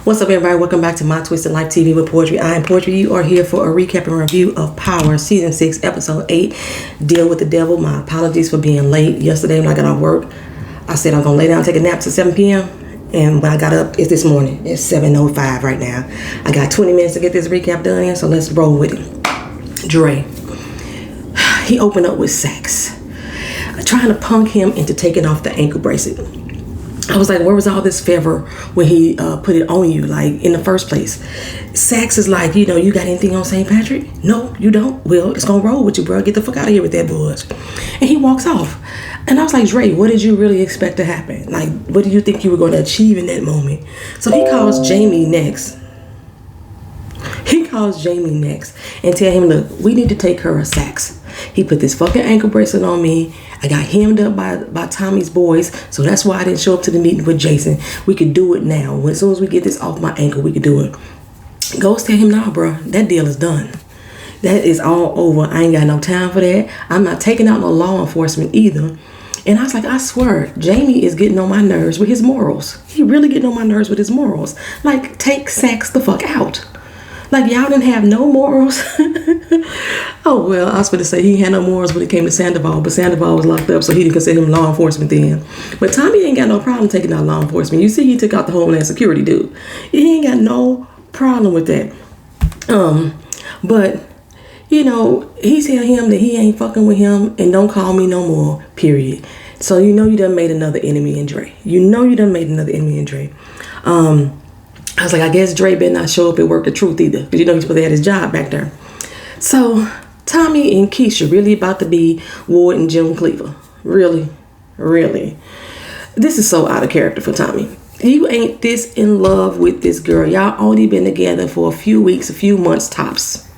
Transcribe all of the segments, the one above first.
What's up, everybody? Welcome back to My Twisted Life TV with Poetry. I am Poetry. You are here for a recap and review of Power Season 6, Episode 8, Deal with the Devil. My apologies for being late. Yesterday when I got off work, I said I was going to lay down and take a nap till 7 p.m. And when I got up, it's this morning. It's 7:05 right now. I got 20 minutes to get this recap done, so let's roll with it. Dre. He opened up with Saxe, trying to punk him into taking off the ankle bracelet. I was like, where was all this fervor when he put it on you, like, in the first place? Saxe is like, you got anything on St. Patrick? No, you don't? Well, it's going to roll with you, bro. Get the fuck out of here with that buzz. And he walks off. And I was like, Dre, what did you really expect to happen? Like, what do you think you were going to achieve in that moment? So he calls Jamie next. And tell him, look, we need to take her a Saxe. He put this fucking ankle bracelet on me. I got hemmed up by Tommy's boys, so that's why I didn't show up to the meeting with Jason. We could do it now. As soon as we get this off my ankle, we could do it. Ghost tell him, nah, bro, that deal is done. That is all over. I ain't got no time for that. I'm not taking out no law enforcement either. And I was like, I swear, Jamie is getting on my nerves with his morals. He really getting on my nerves with his morals. Like, take Saxe the fuck out. Like, y'all didn't have no morals. Oh, well, I was going to say he had no morals when it came to Sandoval, but Sandoval was locked up, so he didn't consider him law enforcement then. But Tommy ain't got no problem taking out law enforcement. You see, he took out the Homeland Security dude. He ain't got no problem with that. But, he tell him that he ain't fucking with him and don't call me no more, period. So you done made another enemy in Dre. I was like, I guess Dre better not show up at work the truth either. Because he's supposed to have his job back there. So, Tommy and Keisha really about to be Ward and Jim Cleaver. Really? This is so out of character for Tommy. You ain't this in love with this girl. Y'all only been together for a few weeks, a few months tops.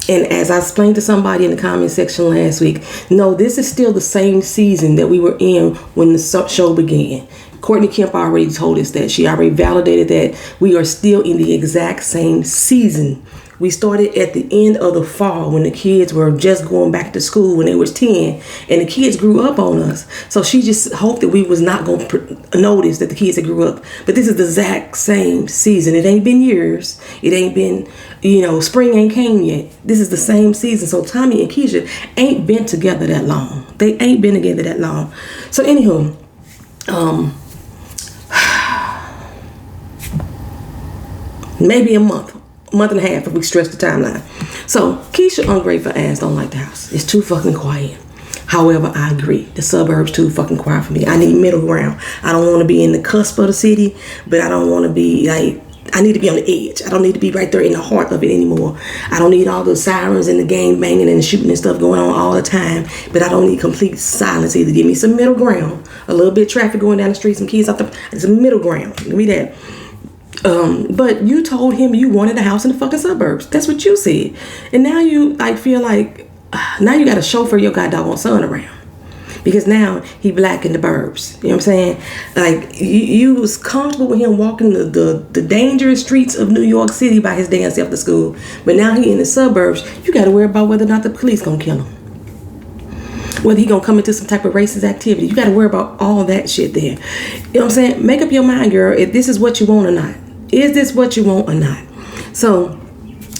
And as I explained to somebody in the comment section last week, no, this is still the same season that we were in when the show began. Courtney Kemp already told us that. She already validated that we are still in the exact same season. We started at the end of the fall when the kids were just going back to school when they was 10, and the kids grew up on us. So she just hoped that we was not going to notice that the kids had grew up. But this is the exact same season. It ain't been years. It ain't been, spring ain't came yet. This is the same season. So Tommy and Keisha ain't been together that long. They ain't been together that long. So anywho, maybe a month and a half if we stretch the timeline. So Keisha ungrateful ass don't like the house. It's too fucking quiet. However, I agree. The suburbs too fucking quiet for me. I need middle ground. I don't want to be in the cusp of the city, but I don't want to be like, I need to be on the edge. I don't need to be right there in the heart of it anymore. I don't need all the sirens and the gang banging and the shooting and stuff going on all the time, but I don't need complete silence either. Give me some middle ground. A little bit of traffic going down the street, some kids out there. It's a middle ground. Give me that. But you told him you wanted a house in the fucking suburbs. That's what you said. And now you feel like now you got to chauffeur your goddamn son around. Because now he black in the burbs. You know what I'm saying? Like, you was comfortable with him walking the dangerous streets of New York City by his damn self to school. But now he in the suburbs. You got to worry about whether or not the police going to kill him. Whether he going to come into some type of racist activity. You got to worry about all that shit there. You know what I'm saying? Make up your mind, girl, if this is what you want or not. Is this what you want or not? So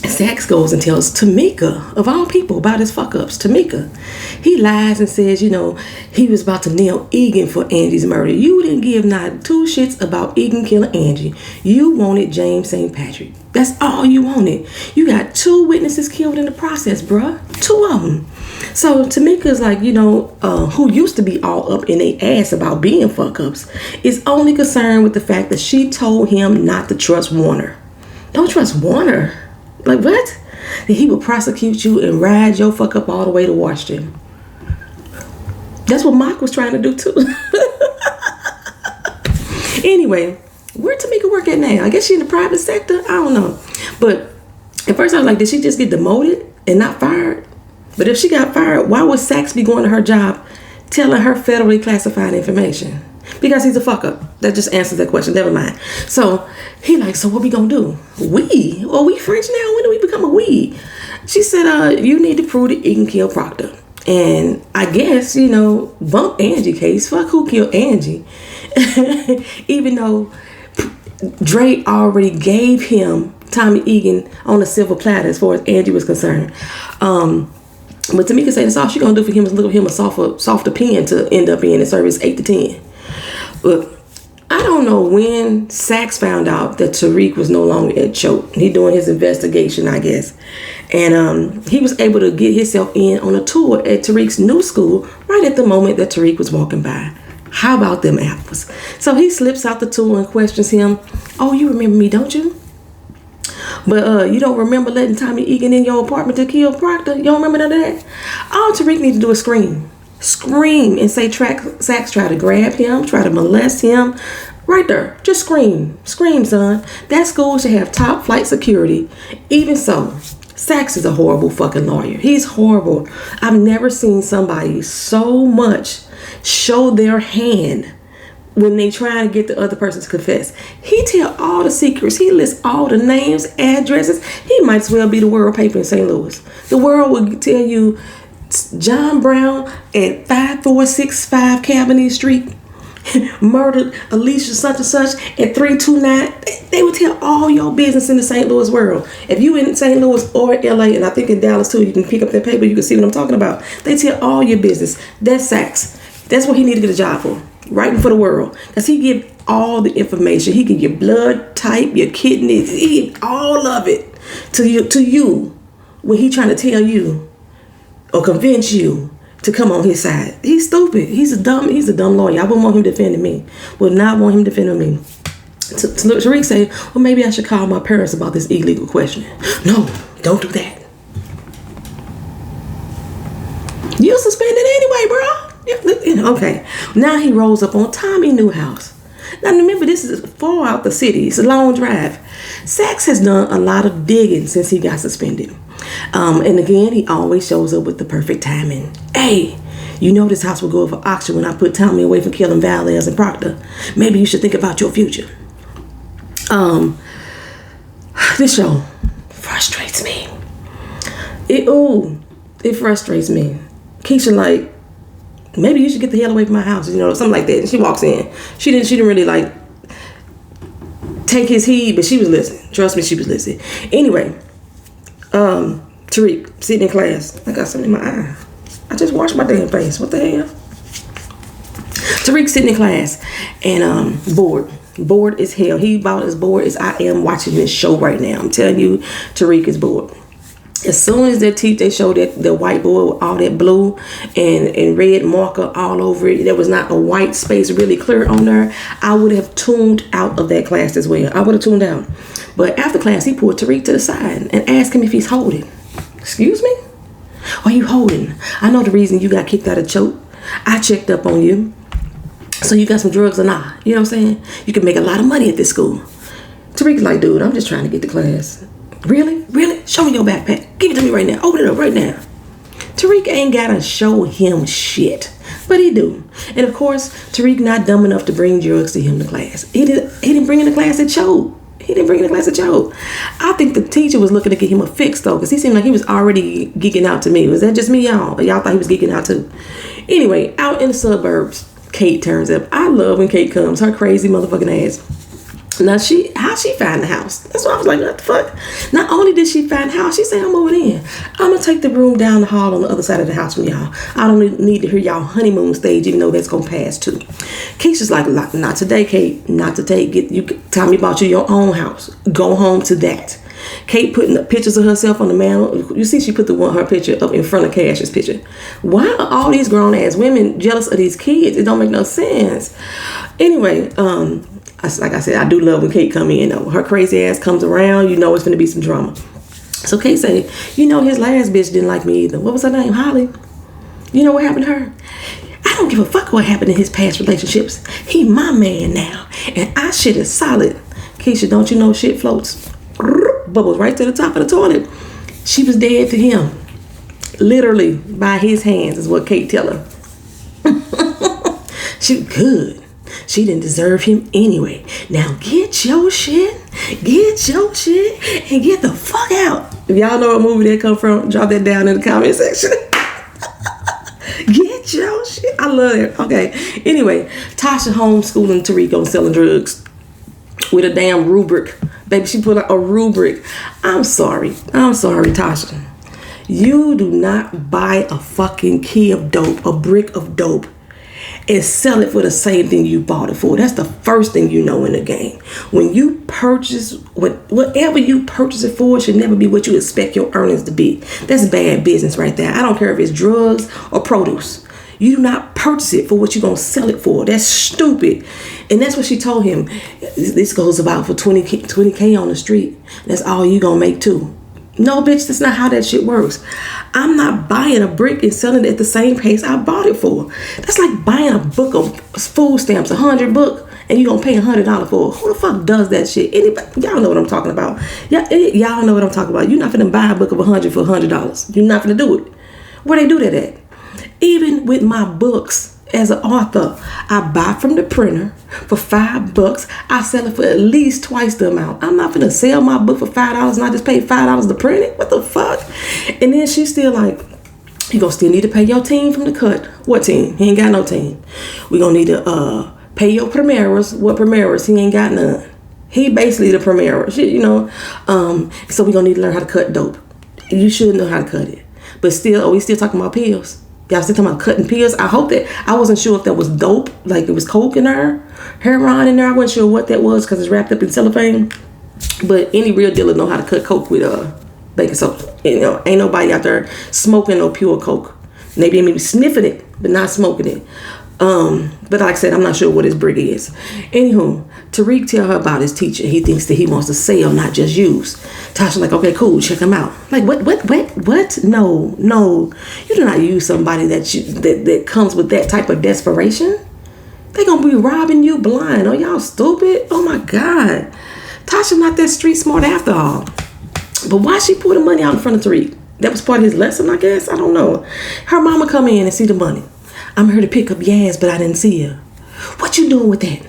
Saxe goes and tells Tamika, of all people, about his fuck-ups. Tamika. He lies and says, he was about to nail Egan for Angie's murder. You didn't give not two shits about Egan killing Angie. You wanted James St. Patrick. That's all you wanted. You got 2 witnesses killed in the process, bruh. 2 of them. So Tamika's like, who used to be all up in their ass about being fuck-ups, is only concerned with the fact that she told him not to trust Warner. Don't trust Warner? Like, what? That he would prosecute you and ride your fuck up all the way to Washington. That's what Mock was trying to do too. Anyway, where Tamika work at now? I guess she in the private sector. I don't know. But at first I was like, did she just get demoted and not fired? But if she got fired, why would Saxe be going to her job telling her federally classified information? Because he's a fuck up. That just answers that question. Never mind. So he like, so what we gonna do? We? Well, we French now? When do we become a we? She said, you need to prove that Egan killed Proctor. And I guess, bump Angie case. Fuck who killed Angie. Even though Dre already gave him Tommy Egan on a silver platter as far as Angie was concerned. But Tamika said that's all she gonna do for him is look him a softer pen to end up in service 8 to 10. But I don't know when Saxe found out that Tariq was no longer at Choate. He doing his investigation, I guess. And he was able to get himself in on a tour at Tariq's new school right at the moment that Tariq was walking by. How about them apples? So he slips out the tour and questions him. Oh, you remember me, don't you? But you don't remember letting Tommy Egan in your apartment to kill Proctor? You don't remember none of that? All Tariq needs to do is scream. Scream and say Saxe tried to grab him, try to molest him. Right there. Just scream. Scream, son. That school should have top flight security. Even so, Saxe is a horrible fucking lawyer. He's horrible. I've never seen somebody so much show their hand when they try to get the other person to confess. He tell all the secrets. He lists all the names, addresses. He might as well be the World paper in St. Louis. The World will tell you John Brown at 5465 Cabinet Street murdered Alicia such and such at 329. They would tell all your business in the St. Louis World. If you in St. Louis or LA, and I think in Dallas too, you can pick up that paper, you can see what I'm talking about. They tell all your business. That's Saxe. That's what he need to get a job for. Writing for the World. Because he give all the information. He give your blood type, your kidneys, he give all of it to you when he trying to tell you or convince you to come on his side. He's stupid. He's a dumb lawyer. I wouldn't want him defending me. Would not want him defending me. Tariq say, well, maybe I should call my parents about this illegal questioning. No, don't do that. You suspended anyway, bro. Okay. Now he rolls up on Tommy Newhouse. Now remember, this is far out the city. It's a long drive. Saxe has done a lot of digging since he got suspended. And again, he always shows up with the perfect timing. Hey, you know this house will go up for auction when I put Tommy away from killing Valdez and Proctor. Maybe you should think about your future. This show frustrates me. It frustrates me. Keisha like, maybe you should get the hell away from my house, something like that. And she walks in. She didn't really like take his heed, but she was listening. Trust me, she was listening. Anyway, Tariq sitting in class. I got something in my eye. I just washed my damn face. What the hell? Tariq sitting in class and bored as hell. He about as bored as I am watching this show right now. I'm telling you, Tariq is bored. As soon as they showed that the whiteboard with all that blue and red marker all over it, there was not a white space really clear on there, I would have tuned out of that class as well. I would have tuned out. But after class, he pulled Tariq to the side and asked him if he's holding. Excuse me? Are you holding? I know the reason you got kicked out of Choate. I checked up on you. So you got some drugs or not? You know what I'm saying? You can make a lot of money at this school. Tariq's like, dude, I'm just trying to get to class. Really? Really? Show me your backpack. Give it to me right now. Open it up right now. Tariq ain't gotta show him shit. But he do. And of course, Tariq not dumb enough to bring drugs to him to class. He didn't bring in the class at Choate. I think the teacher was looking to get him a fix though, because he seemed like he was already geeking out to me. Was that just me, y'all? Or y'all thought he was geeking out too? Anyway, out in the suburbs, Kate turns up. I love when Kate comes. Her crazy motherfucking ass. Now how she find the house? That's why I was like, what the fuck? Not only did she find the house, she said, I'm moving in. I'm gonna take the room down the hall on the other side of the house from y'all. I don't need to hear y'all honeymoon stage, even though that's gonna pass too. Keisha's like, not today, Kate. Not today. Tommy bought you your own house. Go home to that. Kate putting up pictures of herself on the mantle. You see, she put her picture up in front of Cash's picture. Why are all these grown ass women jealous of these kids? It don't make no sense. Anyway, like I said, I do love when Kate come in though. Her crazy ass comes around, it's going to be some drama. So Kate say, his last bitch didn't like me either. What was her name? Holly. You know what happened to her? I don't give a fuck what happened in his past relationships. He my man now. And our shit is solid. Keisha, don't you know shit floats? Bubbles right to the top of the toilet. She was dead to him. Literally by his hands is what Kate tell her. She good. She didn't deserve him anyway. Now get your shit, and get the fuck out. If y'all know what movie that come from, drop that down in the comment section. Get your shit. I love it. Okay. Anyway, Tasha homeschooling Tariq on selling drugs. with a damn rubric. Baby, she put out a rubric. I'm sorry, Tasha. You do not buy a fucking key of dope, a brick of dope, and sell it for the same thing you bought it for. That's the first thing you know in the game. When you purchase, whatever you purchase it for, it should never be what you expect your earnings to be. That's bad business right there. I don't care if it's drugs or produce. You do not purchase it for what you're going to sell it for. That's stupid. And that's what she told him. This goes about for 20K on the street. That's all you going to make too. No, bitch, that's not how that shit works. I'm not buying a brick and selling it at the same pace I bought it for. That's like buying a book of food stamps, 100 book, and you gonna pay $100 for it. Who the fuck does that shit? Anybody? Y'all know what I'm talking about. Y'all know what I'm talking about. You're not finna buy a book of 100 for $100. You're not finna do it. Where they do that at? Even with my books, as an author, I buy from the printer for $5. I sell it for at least twice the amount. I'm not gonna sell my book for $5 and I just pay $5 to print it. What the fuck? And then she's still like, you gonna still need to pay your team from the cut. What team? He ain't got no team. We gonna need to pay your Primeras. What Primeras? He ain't got none. He basically the Primera. Shit, you know. So we gonna need to learn how to cut dope. You should know how to cut it. But still, we still talking about pills. Y'all still talking about cutting pills? I hope that, I wasn't sure if that was dope, like it was coke in there, heroin in there. I wasn't sure what that was because it's wrapped up in cellophane. But any real dealer know how to cut coke with baking soda. You know, ain't nobody out there smoking no pure coke. Maybe they may be sniffing it, but not smoking it. But like I said, I'm not sure what his brick is. Anywho, Tariq tell her about his teacher. He thinks that he wants to sell, not just use. Tasha like, okay, cool, check him out. Like, what? No. You do not use somebody that comes with that type of desperation. They gonna be robbing you blind. Are y'all stupid? Oh my God. Tasha not that street smart after all. But why she pull the money out in front of Tariq? That was part of his lesson, I guess. I don't know. Her mama come in and see the money. I'm here to pick up Yaz, but I didn't see her. What you doing with that?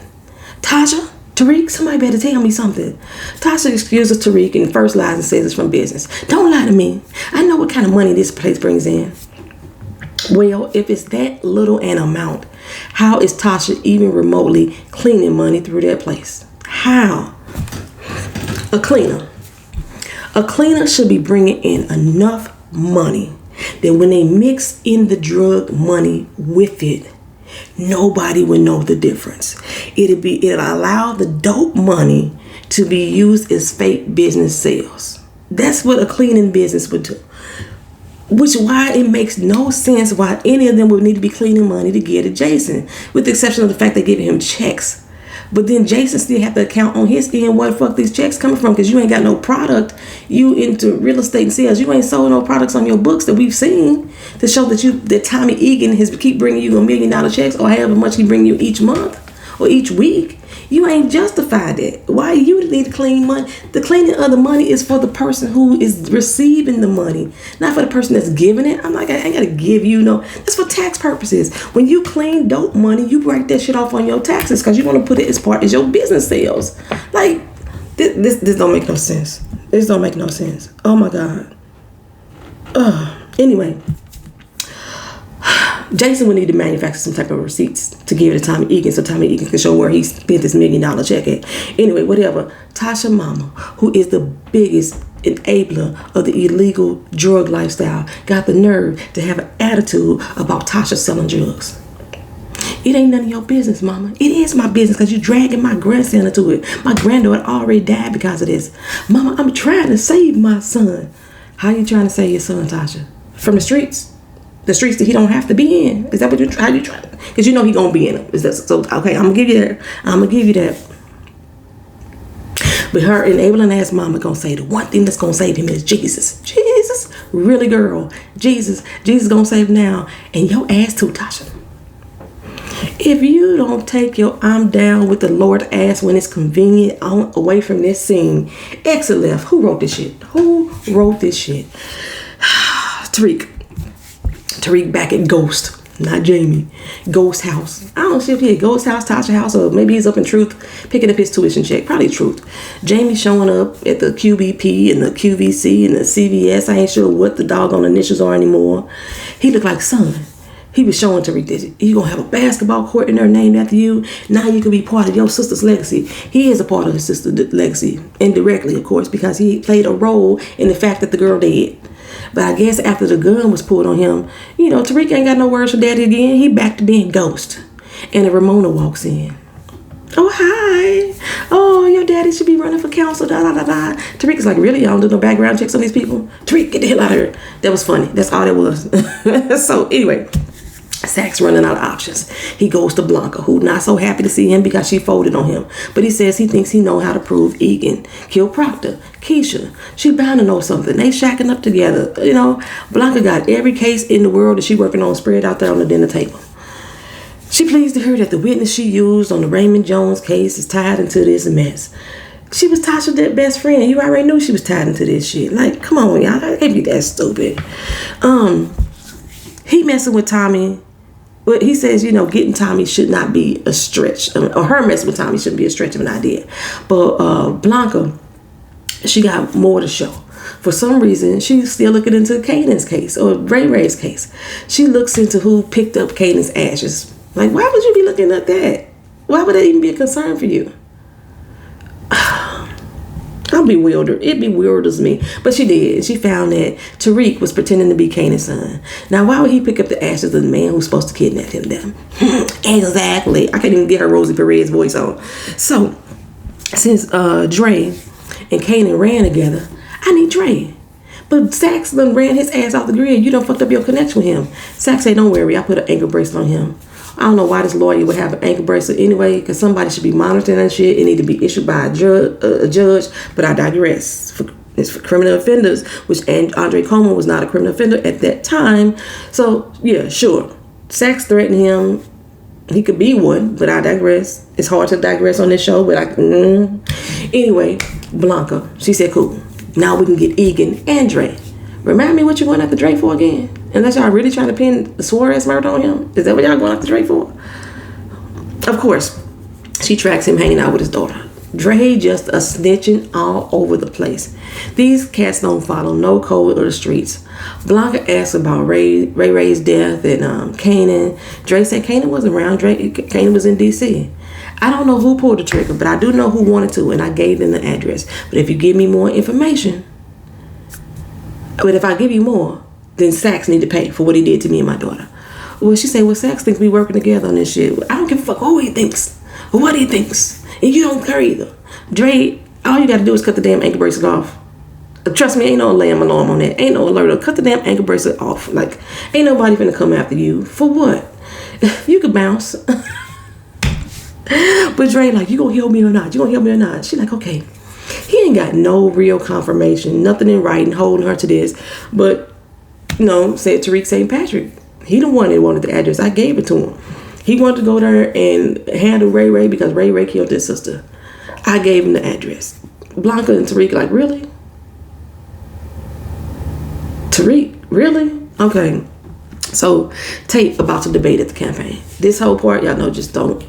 Tasha? Tariq? Somebody better tell me something. Tasha excuses Tariq and first lies and says it's from business. Don't lie to me. I know what kind of money this place brings in. Well, if it's that little an amount, how is Tasha even remotely cleaning money through that place? How? A cleaner should be bringing in enough money that when they mix in the drug money with it, nobody would know the difference. It'll allow the dope money to be used as fake business sales. That's what a cleaning business would do. Which why it makes no sense why any of them would need to be cleaning money to get to Jason, with the exception of the fact they're giving him checks. But then Jason still have to account on his end where the fuck these checks coming from, because you ain't got no product. You into real estate and sales. You ain't sold no products on your books that we've seen to show that Tommy Egan has keep bringing you $1 million checks or however much he bring you each month or each week. You ain't justified that. Why you need to clean money? The cleaning of the money is for the person who is receiving the money, not for the person that's giving it. I ain't gotta give you no. That's for tax purposes. When you clean dope money, you write that shit off on your taxes because you want to put it as part of your business sales. Like this don't make no sense. This don't make no sense. Oh my God. Anyway. Jason would need to manufacture some type of receipts to give it to Tommy Egan so Tommy Egan can show where he spent this $1 million check at. Anyway, whatever. Tasha mama, who is the biggest enabler of the illegal drug lifestyle, got the nerve to have an attitude about Tasha selling drugs. It ain't none of your business, mama. It is my business because you dragging my grandson into it. My granddaughter already died because of this. Mama, I'm trying to save my son. How you trying to save your son, Tasha? From the streets? The streets that he don't have to be in. Is that what how you try? Because you know he gonna be in them. Is that so? Okay, I'm gonna give you that. But her enabling ass mama gonna say the one thing that's gonna save him is Jesus. Jesus, really, girl? Jesus gonna save now, and your ass too, Tasha. If you don't take your I'm down with the Lord ass when it's convenient away from this scene, exit left. Who wrote this shit? Tariq back at Ghost, not Jamie. Ghost house. I don't know if he at Ghost house, Tasha house, or maybe he's up in Truth picking up his tuition check. Probably Truth. Jamie showing up at the QBP and the QVC and the CVS. I ain't sure what the doggone initials are anymore. He looked like Son. He was showing Tariq that you're going to have a basketball court in there named after you. Now you can be part of your sister's legacy. He is a part of his sister's legacy, indirectly, of course, because he played a role in the fact that the girl died. But I guess after the gun was pulled on him, Tariq ain't got no words for daddy again. He back to being ghost. And then Ramona walks in. Oh, hi. Oh, your daddy should be running for council. Da, da, da, da. Tariq is like, really? I don't do no background checks on these people? Tariq, get the hell out of here. That was funny. That's all that was. So, anyway. Sax running out of options. He goes to Blanca, who not so happy to see him because she folded on him. But he says he thinks he know how to prove Egan killed Proctor. Keisha, she bound to know something. They shacking up together. Blanca got every case in the world that she working on spread out there on the dinner table. She pleased to hear that the witness she used on the Raymond Jones case is tied into this mess. She was Tasha's best friend. You already knew she was tied into this shit. Like, come on, y'all. That can't be that stupid. He messing with Tommy. Well, he says, getting Tommy should not be a stretch. Or her messing with Tommy shouldn't be a stretch of an idea. But Blanca, she got more to show. For some reason, she's still looking into Kanan's case or Ray Ray's case. She looks into who picked up Kanan's ashes. Like, why would you be looking at that? Why would that even be a concern for you? I'm bewildered. It bewilders me. But she did. She found that Tariq was pretending to be Kanan's son. Now, why would he pick up the ashes of the man who's supposed to kidnap him then? Exactly. I can't even get her Rosie Perez voice on. So, since Dre and Kanan ran together, I need Dre. But Sax done ran his ass off the grid. You done fucked up your connection with him. Sax said, don't worry. I put an ankle bracelet on him. I don't know why this lawyer would have an ankle bracelet anyway, because somebody should be monitoring that shit. It need to be issued by a judge, but I digress. It's for criminal offenders, which Andre Coleman was not a criminal offender at that time. So, yeah, sure. Sax threatened him. He could be one, but I digress. It's hard to digress on this show, but Anyway, Blanca, she said, cool. Now we can get Egan and Dre. Remind me what you're going after Dre for again? Unless y'all really trying to pin the Suarez murder on him? Is that what y'all going after Dre for? Of course, she tracks him hanging out with his daughter. Dre just a snitching all over the place. These cats don't follow no code of the streets. Blanca asks about Ray's death and Kanan. Dre said Kanan wasn't around. Kanan was in D.C. I don't know who pulled the trigger, but I do know who wanted to, and I gave them the address. But if you give me more information... But if I give you more, then Sax need to pay for what he did to me and my daughter. Well, she said, well, Sax thinks we working together on this shit. I don't give a fuck who he thinks or what he thinks. And you don't care either. Dre, all you got to do is cut the damn ankle bracelet off. Trust me, ain't no alarm on that. Ain't no alert. Cut the damn ankle bracelet off. Like, ain't nobody finna come after you. For what? You could bounce. But Dre, like, you gonna heal me or not? You gonna heal me or not? She like, okay. He ain't got no real confirmation, nothing in writing holding her to this. But, said Tariq St. Patrick. He the one that wanted the address. I gave it to him. He wanted to go there and handle Ray because Ray killed his sister. I gave him the address. Blanca and Tariq like, really? Tariq, really? Okay. So, Tate about to debate at the campaign. This whole part, y'all know, just don't...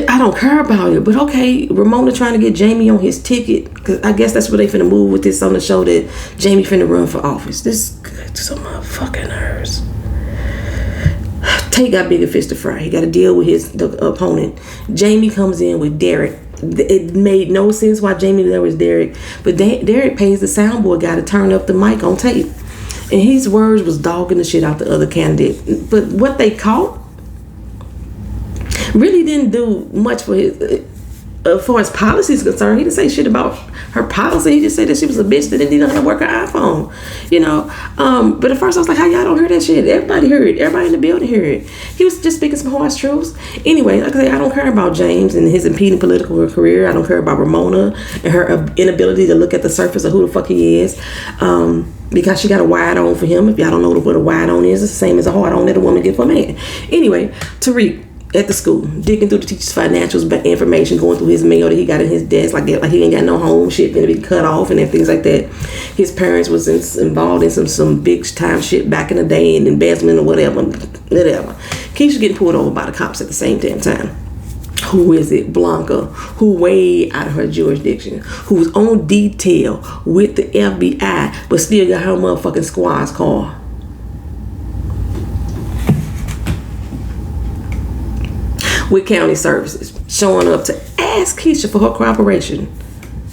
I don't care about it, but okay, Ramona trying to get Jamie on his ticket, because I guess that's where they finna move with this on the show, that Jamie finna run for office. This to some motherfucking nerves. Tate got bigger fish to fry. He got to deal with the opponent. Jamie comes in with Derek. It made no sense why Jamie there was Derek, but Derek pays the soundboard guy to turn up the mic on tape, and his words was dogging the shit out the other candidate. But what they caught really didn't do much for his, as far as policy is concerned. He didn't say shit about her policy. He just said that she was a bitch that didn't know how to work her iPhone, But at first I was like, how y'all don't hear that shit? Everybody heard it. Everybody in the building heard it. He was just speaking some harsh truths. Anyway, like I say, I don't care about James and his impeding political career. I don't care about Ramona and her inability to look at the surface of who the fuck he is. Because she got a wide on for him. If y'all don't know what a wide on is, it's the same as a hard on that a woman get for a man. Anyway, Tariq at the school, digging through the teacher's financials, information, going through his mail that he got in his desk, like he ain't got no home, shit gonna be cut off and things like that. His parents was involved in some big time shit back in the day and embezzlement or whatever. Keisha getting pulled over by the cops at the same damn time. Who is it? Blanca, who way out of her jurisdiction, who's on detail with the FBI, but still got her motherfucking squad's car. with county services, showing up to ask Keisha for her cooperation.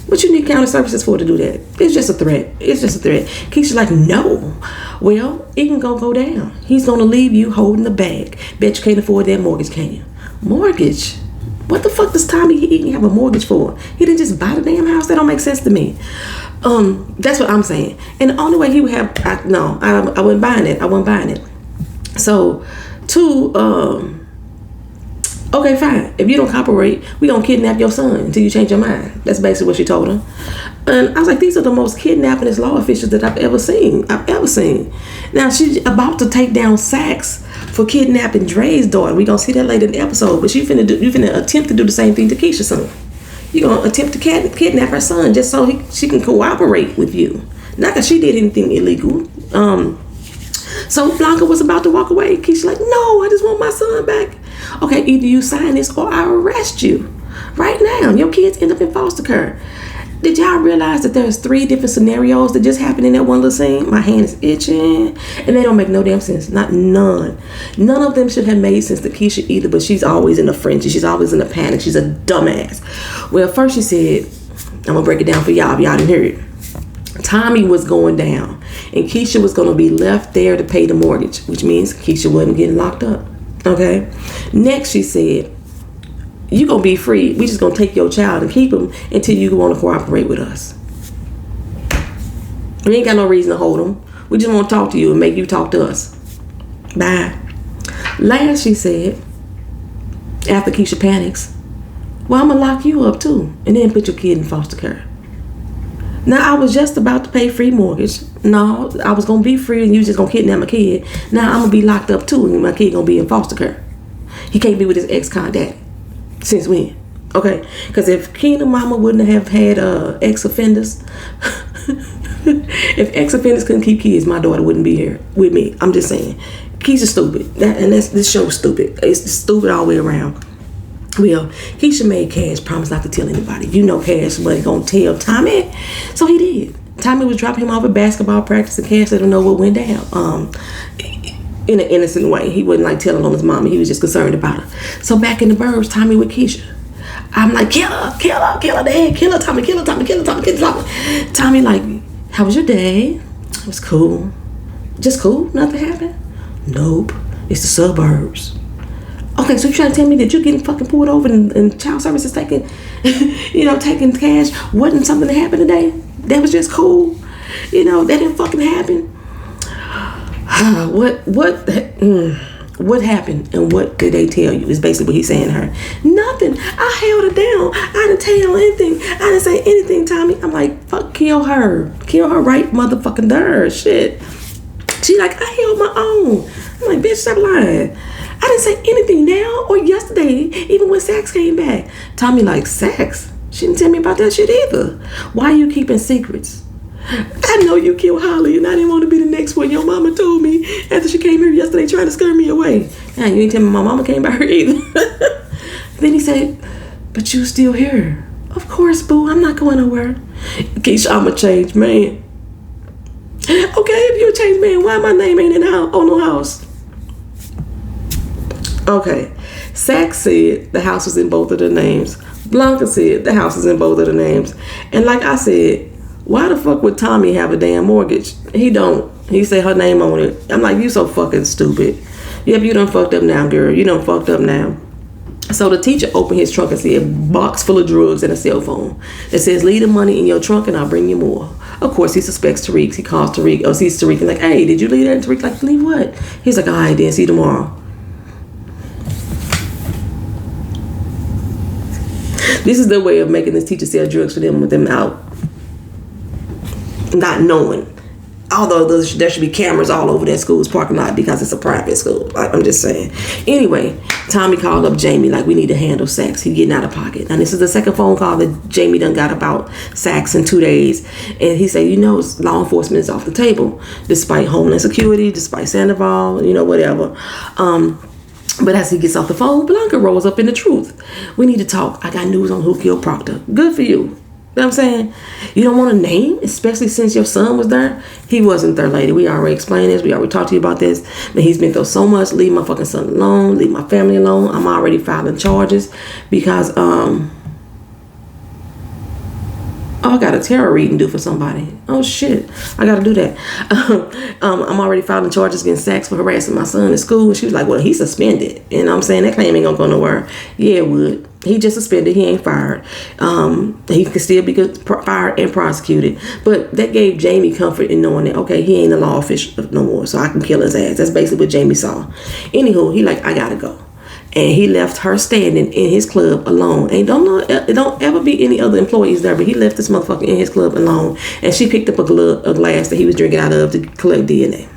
What you need county services for to do that? It's just a threat. It's just a threat. Keisha's like, no. Well, it can go down. He's going to leave you holding the bag. Bet you can't afford that mortgage, can you? Mortgage? What the fuck does Tommy Eaton have a mortgage for? He didn't just buy the damn house? That don't make sense to me. That's what I'm saying. And the only way he would have, I wasn't buying it. I wasn't buying it. So, okay, fine. If you don't cooperate, we gonna kidnap your son until you change your mind. That's basically what she told him. And I was like, these are the most kidnappingest law officials that I've ever seen. Now she's about to take down Sachs for kidnapping Dre's daughter. We gonna see that later in the episode. But you finna attempt to do the same thing to Keisha's son. You gonna attempt to kidnap her son just so she can cooperate with you. Not that she did anything illegal. So Blanca was about to walk away. Keisha's like, no, I just want my son back. Okay, either you sign this or I arrest you. Right now, your kids end up in foster care. Did y'all realize that there's 3 different scenarios that just happened in that one little scene? My hand is itching. And they don't make no damn sense. None. None of them should have made sense to Keisha either, but she's always in a frenzy. She's always in a panic. She's a dumbass. Well, first she said, I'm going to break it down for y'all if y'all didn't hear it. Tommy was going down, and Keisha was going to be left there to pay the mortgage, which means Keisha wasn't getting locked up. Okay? Next, she said, you going to be free. We just going to take your child and keep him until you want to cooperate with us. We ain't got no reason to hold him. We just want to talk to you and make you talk to us. Bye. Last, she said, after Keisha panics, well, I'm going to lock you up too and then put your kid in foster care. Now, I was just about to pay free mortgage. No, I was going to be free and you was just going to kidnap my kid. Now, I'm going to be locked up too and my kid going to be in foster care. He can't be with his ex-con daddy. Since when? Okay. Because if Keenan mama wouldn't have had ex-offenders, if ex-offenders couldn't keep kids, my daughter wouldn't be here with me. I'm just saying. Keisha's stupid. This show's stupid. It's stupid all the way around. Well, Keisha made Cash promise not to tell anybody. You know Cash wasn't going to tell Tommy. So he did. Tommy was dropping him off at basketball practice and Cash let him know what went down. In an innocent way. He wasn't like telling on his mama. He was just concerned about her. So back in the burbs, Tommy with Keisha. I'm like, kill her, Dad. Kill her, Tommy. Tommy like, how was your day? It was cool. Just cool? Nothing happened? Nope. It's the suburbs. Okay, so you trying to tell me that you're getting fucking pulled over and child services taking, taking cash? Wasn't something that happened today? That was just cool? That didn't fucking happen? What happened and what did they tell you is basically what he's saying to her. Nothing. I held her down. I didn't tell you anything. I didn't say anything, Tommy. I'm like, fuck, kill her right motherfucking there. Shit. She like, I held my own. I'm like, bitch, stop lying. I didn't say anything now or yesterday, even when Sachs came back. Tommy like, Sachs? She didn't tell me about that shit either. Why are you keeping secrets? I know you killed Holly and I didn't want to be the next one. Your mama told me after she came here yesterday trying to scare me away. Now you ain't tell me my mama came by her either. Then he said, but you still here. Of course, boo, I'm not going nowhere. Keisha, I'm a changed man. Okay, if you're a changed man, why my name ain't in the house, on no house? Okay, Sachs said the house was in both of their names. Blanca said the house is in both of their names. And like I said, why the fuck would Tommy have a damn mortgage? He don't. He said her name on it. I'm like, you so fucking stupid. Yep, you done fucked up now, girl. You done fucked up now. So the teacher opened his trunk and see a box full of drugs and a cell phone. It says, leave the money in your trunk and I'll bring you more. Of course, he suspects Tariq. He calls Tariq. Or sees Tariq and like, hey, did you leave that? And Tariq like, leave what? He's like, all right, then, see you tomorrow. This is their way of making this teacher sell drugs for them with them out. Not knowing. Although there should be cameras all over that school's parking lot because it's a private school. I'm just saying. Anyway, Tommy called up Jamie like, we need to handle Sachs. He's getting out of pocket. And this is the second phone call that Jamie done got about Sachs in 2 days. And he said, law enforcement is off the table. Despite Homeland Security, despite Sandoval, whatever. But as he gets off the phone, Blanca rolls up in the truth. We need to talk. I got news on who killed Proctor. Good for you. You know what I'm saying? You don't want a name, especially since your son was there. He wasn't there, lady. We already explained this. We already talked to you about this. But he's been through so much. Leave my fucking son alone. Leave my family alone. I'm already filing charges because, I got a tarot reading due for somebody. Oh shit, I gotta do that. I'm already filing charges against Sachs for harassing my son at school. And she was like, well, he's suspended. You know what I'm saying? That claim ain't gonna go nowhere. Yeah, it would. He just suspended. He ain't fired. He could still be fired and prosecuted. But that gave Jamie comfort in knowing that, okay, he ain't a law official no more, so I can kill his ass. That's basically what Jamie saw. Anywho, he like, I gotta go. And he left her standing in his club alone. And don't ever be any other employees there, but he left this motherfucker in his club alone. And she picked up a glass that he was drinking out of to collect DNA.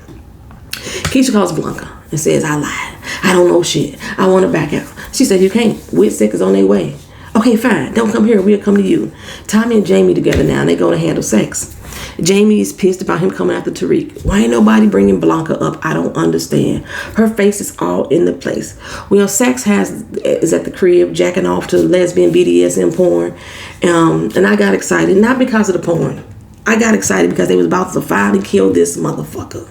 Keisha calls Blanca and says, I lied. I don't know shit. I want to back out. She said, you can't. Whitsick is on their way. Okay, fine. Don't come here. We'll come to you. Tommy and Jamie together now, and they're going to handle Sex. Jamie is pissed about him coming after Tariq. Why ain't nobody bringing Blanca up? I don't understand. Her face is all in the place. Well, Sex is at the crib jacking off to lesbian BDSM porn. And I got excited, not because of the porn. I got excited because they was about to finally kill this motherfucker.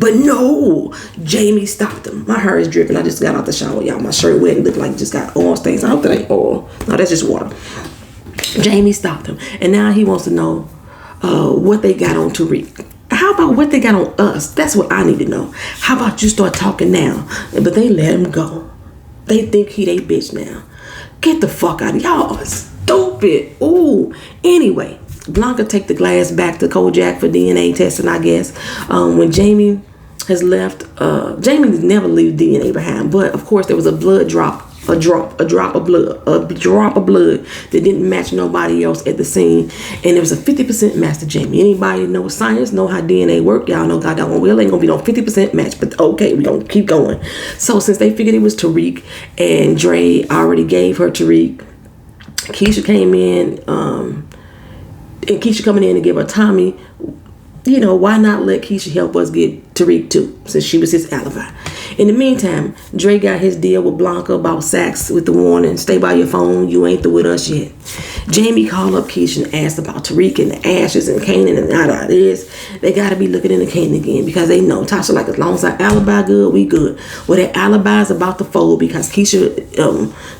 But no, Jamie stopped him. My hair is dripping. I just got out the shower, y'all. My shirt wet and looked like it just got oil stains. I hope that ain't oil. No, that's just water. Jamie stopped him. And now he wants to know what they got on Tariq. How about what they got on us? That's what I need to know. How about you start talking now? But they let him go. They think he they bitch now. Get the fuck out of y'all. Stupid. Ooh. Anyway, Blanca take the glass back to Kojak for DNA testing, I guess. When Jamie has left, Jamie never leaves DNA behind, but of course there was a blood drop. A drop of blood that didn't match nobody else at the scene, and it was a 50% match to Jamie. Anybody know science, know how DNA work? Y'all know goddamn well ain't gonna be no 50% match, but okay, we gonna keep going. So since they figured it was Tariq, and Dre already gave her Tariq, Keisha came in, and Keisha coming in to give her Tommy. You know, why not let Keisha help us get Tariq too, since she was his alibi. In the meantime, Dre got his deal with Blanca about Sachs with the warning, stay by your phone, you ain't through with us yet. Jamie called up Keisha and asked about Tariq and the ashes and Kanan and all that is. They got to be looking into Kanan again because they know, Tasha, like, as long as our alibi good, we good. Well, their alibi is about to fold because Keisha,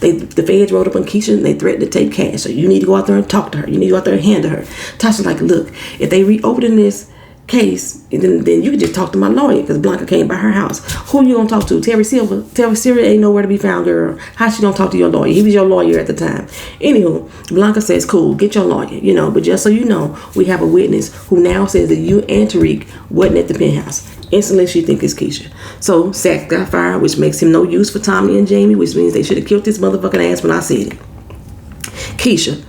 the feds wrote up on Keisha and they threatened to take cash. So you need to go out there and talk to her. You need to go out there and handle her. Tasha, like, look, if they reopen this case, then you can just talk to my lawyer because Blanca came by her house. Who you gonna talk to? Terry Silver? Terry Silver ain't nowhere to be found, girl. How she gonna talk to your lawyer? He was your lawyer at the time. Anywho, Blanca says, cool, get your lawyer, you know, but just so you know, we have a witness who now says that you and Tariq wasn't at the penthouse. Instantly, she thinks it's Keisha. So, Sachs got fired, which makes him no use for Tommy and Jamie, which means they should have killed this motherfucking ass when I said it. Keisha,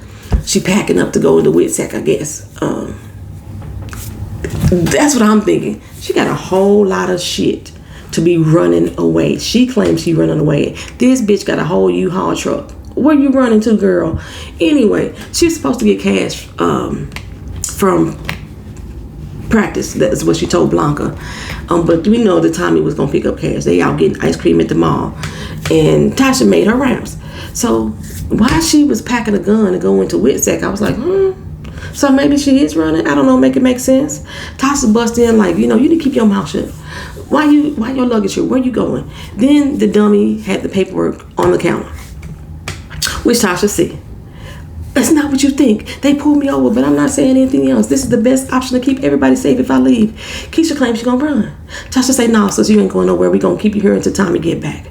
she packing up to go into Whitsack, I guess. That's what I'm thinking. She got a whole lot of shit to be running away. She claims she running away. This bitch got a whole U-Haul truck. Where you running to, girl? Anyway, she's supposed to get cash from practice. That's what she told Blanca. But we know that Tommy was going to pick up cash. They out getting ice cream at the mall. And Tasha made her rounds. So while she was packing a gun to go into Whitsack, I was like, so maybe she is running. I don't know, make it make sense. Tasha bust in like, you know, you need to keep your mouth shut. Why your luggage here? Where you going? Then the dummy had the paperwork on the counter, which Tasha said, that's not what you think. They pulled me over, but I'm not saying anything else. This is the best option to keep everybody safe if I leave. Keisha claims she's gonna run. Tasha say, no, so you ain't going nowhere. We gonna keep you here until Tommy get back.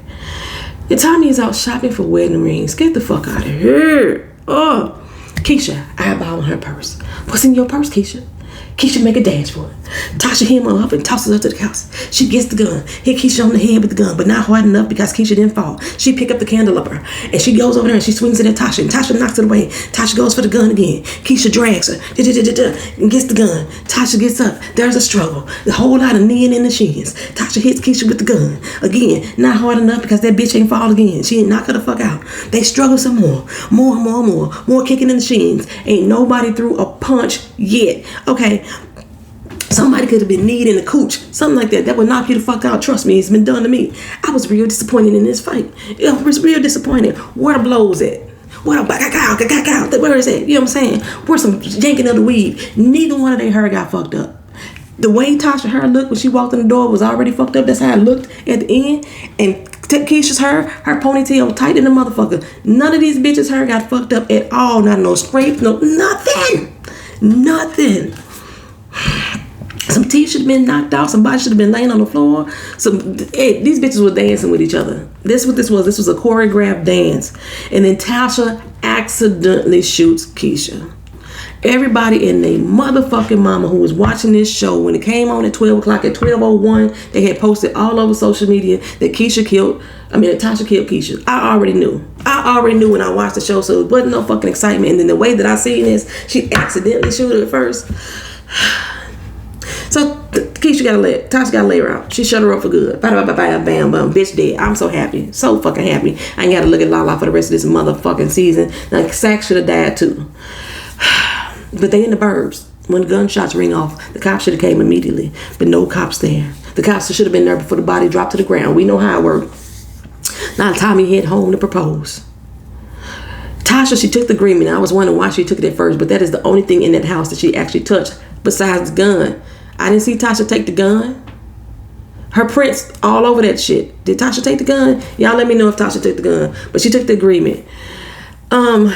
And Tommy is out shopping for wedding rings. Get the fuck out of here. Oh. Keisha eyeballing her purse. What's in your purse, Keisha? Keisha make a dash for it. Tasha hit him up and tosses her to the house. She gets the gun, hit Keisha on the head with the gun, but not hard enough because Keisha didn't fall. She pick up the candelabra and she goes over there and she swings it at Tasha and Tasha knocks it away. Tasha goes for the gun again. Keisha drags her and gets the gun. Tasha gets up. There's a struggle. A whole lot of kneeing in the shins. Tasha hits Keisha with the gun. Again, not hard enough because that bitch ain't fall again. She ain't knock her the fuck out. They struggle some more. More kicking in the shins. Ain't nobody threw a punch yet. Okay. Somebody could have been kneed in the cooch. Something like that. That would knock you the fuck out. Trust me, it's been done to me. I was real disappointed in this fight. It was real disappointed. Where the blows at? What up, cacao? Where is it? You know what I'm saying? Where's some yanking of the weed? Neither one of their hair got fucked up. The way Tasha hair looked when she walked in the door was already fucked up. That's how it looked at the end. And Keisha's hair, her ponytail tight in the motherfucker. None of these bitches' hair got fucked up at all. Not no scrape, no nothing. Nothing. Some teeth should have been knocked out. Somebody should have been laying on the floor. These bitches were dancing with each other. This is what this was. This was a choreographed dance. And then Tasha accidentally shoots Keisha. Everybody and their motherfucking mama who was watching this show when it came on at 12 o'clock, at 12:01, they had posted all over social media that Tasha killed Keisha. I already knew when I watched the show, so it wasn't no fucking excitement. And then the way that I seen this, she accidentally shot her at first. So Tasha gotta lay her out. She shut her up for good. Bam, bam, bitch dead. I'm so happy. So fucking happy. I ain't gotta look at Lala for the rest of this motherfucking season. Now, Sack should have died too. But they in the burbs. When gunshots ring off, the cops should have came immediately. But no cops there. The cops should have been there before the body dropped to the ground. We know how it worked. Now Tommy head home to propose. Tasha, she took the agreement. I was wondering why she took it at first, but that is the only thing in that house that she actually touched besides the gun. I didn't see Tasha take the gun. Her prints all over that shit. Did Tasha take the gun? Y'all let me know if Tasha took the gun. But she took the agreement. Tommy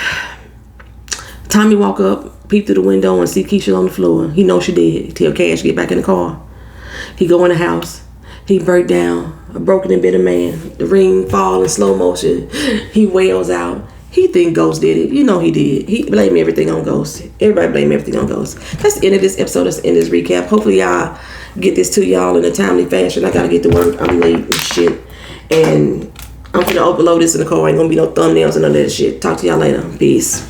walk up, peep through the window and see Keisha on the floor. He knows she did. He tell Cash get back in the car. He go in the house. He break down, a broken and bitter man. The ring fall in slow motion. He wails out. He think Ghost did it. You know he did. He blame everything on Ghost. Everybody blame everything on Ghost. That's the end of this episode. That's the end of this recap. Hopefully y'all get this to y'all in a timely fashion. I gotta get to work. I'm late and shit. And I'm gonna upload this in the car. Ain't gonna be no thumbnails and none of that shit. Talk to y'all later. Peace.